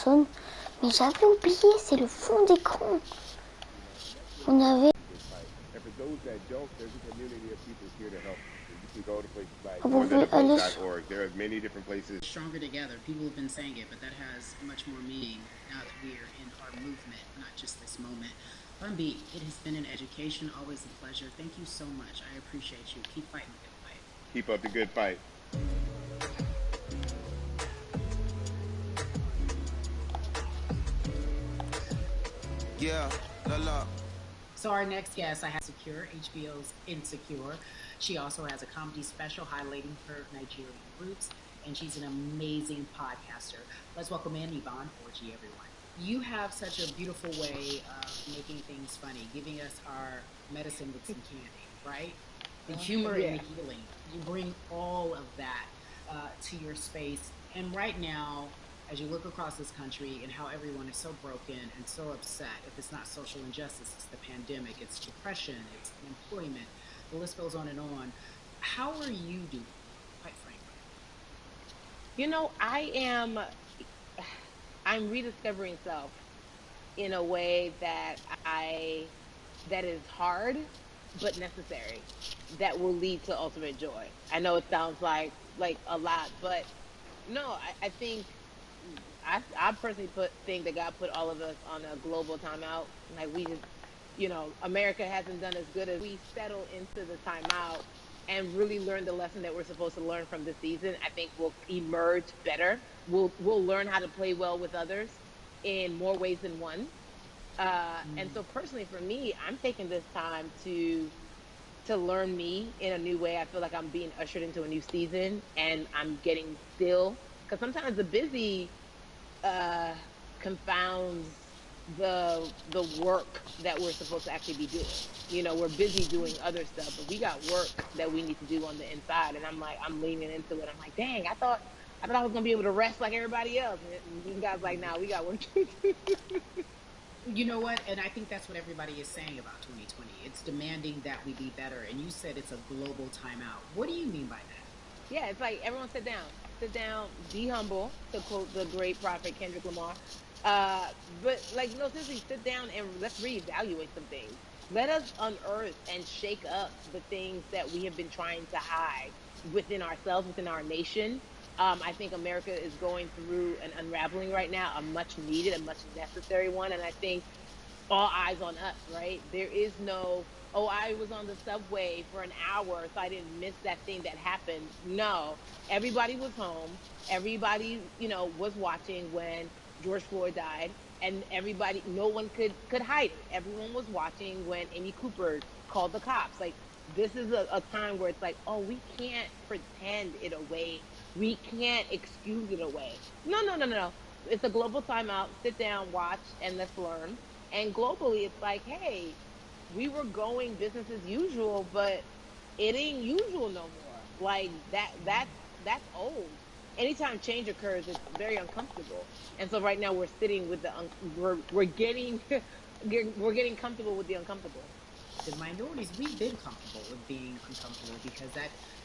personnes. Mais j'avais oublié, c'est le fond d'écran. On avait... Vous pouvez aller sur... Stronger together. People have been saying it, but that has much more meaning now that we are in our movement, not just this moment. Bumby, it has been an education, always a pleasure. Thank you so much. I appreciate you. Keep fighting the good fight. Keep up the good fight. Yeah, la. So our next guest, I have Secure, HBO's Insecure. She also has a comedy special highlighting her Nigerian roots, and she's an amazing podcaster. Let's welcome in Yvonne 4G, everyone. You have such a beautiful way of making things funny, giving us our medicine with some candy, right? The humor and the healing. You bring all of that to your space. And right now, as you look across this country and how everyone is so broken and so upset, if it's not social injustice, it's the pandemic, it's depression, it's unemployment, the list goes on and on. How are you doing, quite frankly? You know, I'm rediscovering self in a way that is hard but necessary, that will lead to ultimate joy. I know it sounds like a lot, but no, I think I personally think that God put all of us on a global timeout. Like, we just, America hasn't done as good as we settle into the timeout and really learn the lesson that we're supposed to learn from this season. I think we'll emerge better. We'll learn how to play well with others in more ways than one. And so personally for me, I'm taking this time to learn me in a new way. I feel like I'm being ushered into a new season, and I'm getting still, because sometimes the busy confounds the work that we're supposed to actually be doing. We're busy doing other stuff, but we got work that we need to do on the inside. And I'm leaning into it. I'm like, dang, I thought I was gonna be able to rest like everybody else. And God's like, nah, we got work to do. You know what? And I think that's what everybody is saying about 2020. It's demanding that we be better. And you said it's a global timeout. What do you mean by that? Yeah, it's like, everyone sit down, be humble, to quote the great prophet Kendrick Lamar. But like, no, seriously, sit down and let's reevaluate some things. Let us unearth and shake up the things that we have been trying to hide within ourselves, within our nation. I think America is going through an unraveling right now, a much needed, a much necessary one. And I think all eyes on us, right? There is no, oh, I was on the subway for an hour, so I didn't miss that thing that happened. No, everybody was home. Everybody, was watching when George Floyd died, and everybody, no one could hide it. Everyone was watching when Amy Cooper called the cops. Like, this is a time where it's like, oh, we can't pretend it away. We can't excuse it away. No, no, no, no, no. It's a global timeout. Sit down, watch, and let's learn. And globally, it's like, hey, we were going business as usual, but it ain't usual no more. Like, that's old. Anytime change occurs, it's very uncomfortable. And so right now we're sitting with we're getting we're getting comfortable with the uncomfortable. The minorities, we've been comfortable with being uncomfortable, because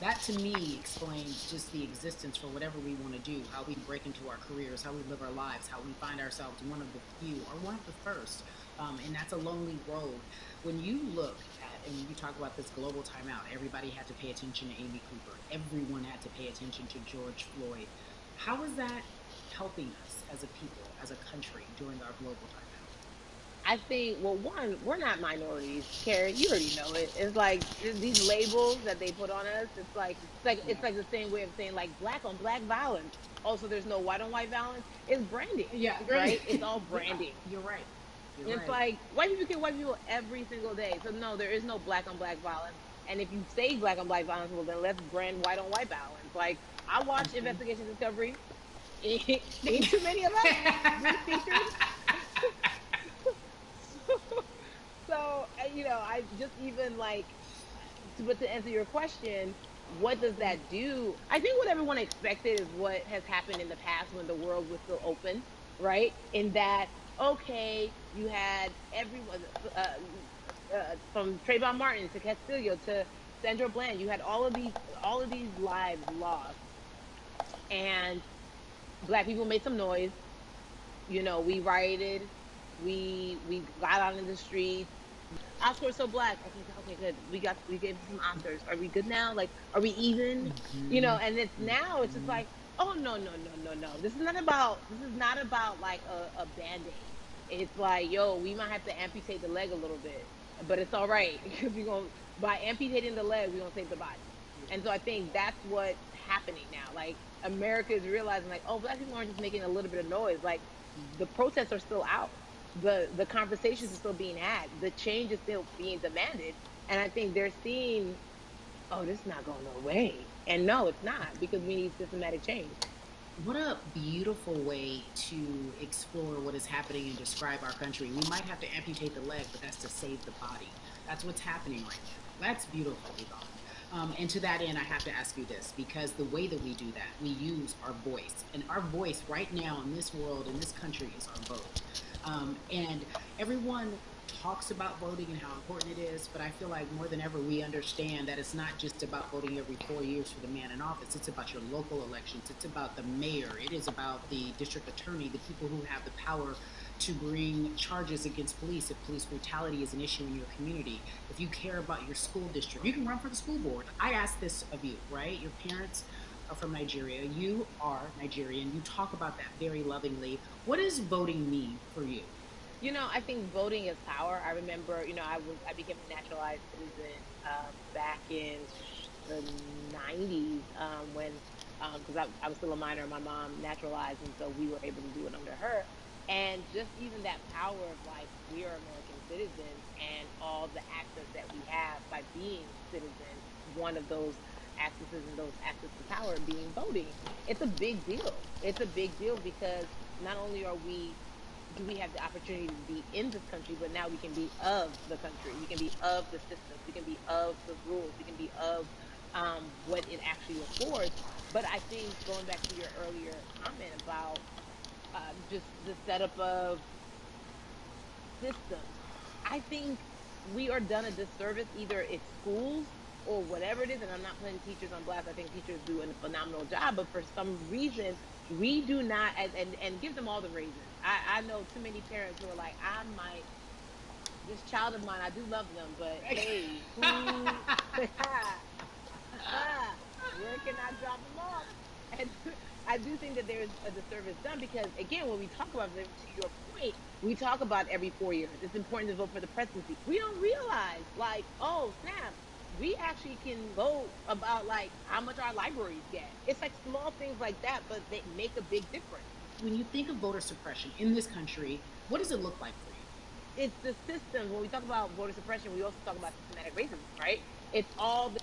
that to me explains just the existence for whatever we want to do, how we break into our careers, how we live our lives, how we find ourselves one of the few or one of the first. And that's a lonely road. When you look at, and you talk about this global timeout, everybody had to pay attention to Amy Cooper. Everyone had to pay attention to George Floyd. How is that helping us as a people, as a country, during our global timeout? I think, well, one, we're not minorities, Carrie. You already know it. It's like these labels that they put on us. It's like the same way of saying, like, black on black violence. Also, there's no white on white violence. It's branding, Yeah, right? It's all branding. Yeah, you're right. It's like, white people kill white people every single day. So no, there is no black on black violence. And if you say black on black violence, well, then let's brand white on white violence. Like, I watch Investigation Discovery. Ain't too many of us being featured. So, I just, even like, but to answer your question, what does that do? I think what everyone expected is what has happened in the past when the world was still open, right? In that, okay, you had everyone, from Trayvon Martin to Castillo to Sandra Bland, you had all of these lives lost, and black people made some noise, You know, we rioted, we got out in the streets. Oscars so black. Okay, okay, good. We gave some Oscars. Are we good now? Like, are we even? You know, and it's now it's just like, oh no, no, no, no, no. This is not about like a band-aid. It's like, yo, we might have to amputate the leg a little bit, but it's all right because we're gonna by amputating the leg, we're gonna save the body. And so I think that's what's happening now. Like America is realizing like, oh, black people aren't just making a little bit of noise. Like the protests are still out. The conversations are still being had. The change is still being demanded. And I think they're seeing, oh, this is not going away. And no, it's not because we need systematic change. What a beautiful way to explore what is happening and describe our country. We might have to amputate the leg, but that's to save the body. That's what's happening right now. That's beautiful, Yvonne. And to that end, I have to ask you this because the way that we do that, we use our voice. And our voice right now in this world, in this country, is our vote. And everyone talks about voting and how important it is, but I feel like more than ever we understand that it's not just about voting every 4 years for the man in office. It's about your local elections. It's about the mayor. It is about the district attorney, the people who have the power to bring charges against police if police brutality is an issue in your community. If you care about your school district, you can run for the school board. I ask this of you, right? Your parents are from Nigeria. You are Nigerian. You talk about that very lovingly. What does voting mean for you? You know, I think voting is power. I remember, you know, I became a naturalized citizen back in the 90s when because I was still a minor. My mom naturalized, and so we were able to do it under her. And just even that power of like we are American citizens and all the access that we have by being citizens. One of those accesses and those access to power being voting. It's a big deal. It's a big deal because not only are we do we have the opportunity to be in this country, but now we can be of the country. We can be of the systems. We can be of the rules. We can be of what it actually affords. But I think going back to your earlier comment about just the setup of systems, I think we are done a disservice. Either it's schools or whatever it is, and I'm not putting teachers on blast. I think teachers do a phenomenal job, but for some reason, we do not, and give them all the raisins. I know too many parents who are like, I might this child of mine, I do love them, but hey, who, where can I drop them off? And I do think that there's a disservice done because, again, when we talk about, to your point, we talk about every 4 years. It's important to vote for the presidency. We don't realize, like, oh, snap, we actually can vote about, like, how much our libraries get. It's like small things like that, but they make a big difference. When you think of voter suppression in this country, what does it look like for you? It's the systems. When we talk about voter suppression, we also talk about systematic racism, right? It's all the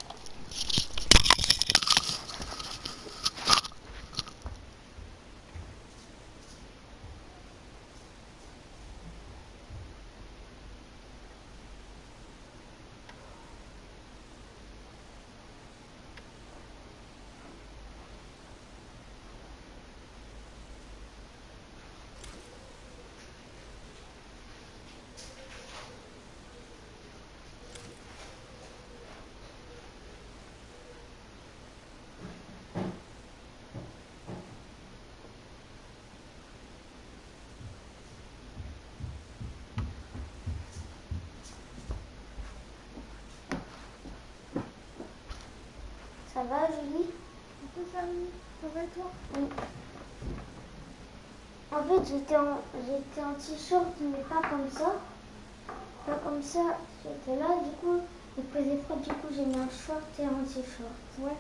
Ça va, Julie? Ça va toi? Oui. En fait, j'étais en t-shirt, mais pas comme ça. Pas comme ça, j'étais là, du coup, il faisait froid, du coup, j'ai mis un short et un t-shirt. Ouais.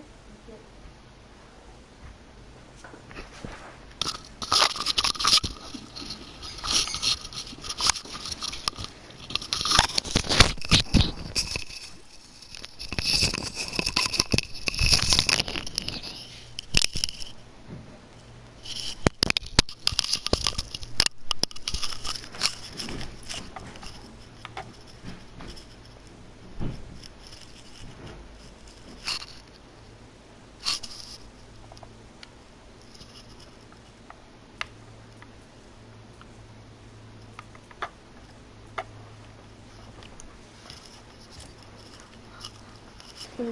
Oui.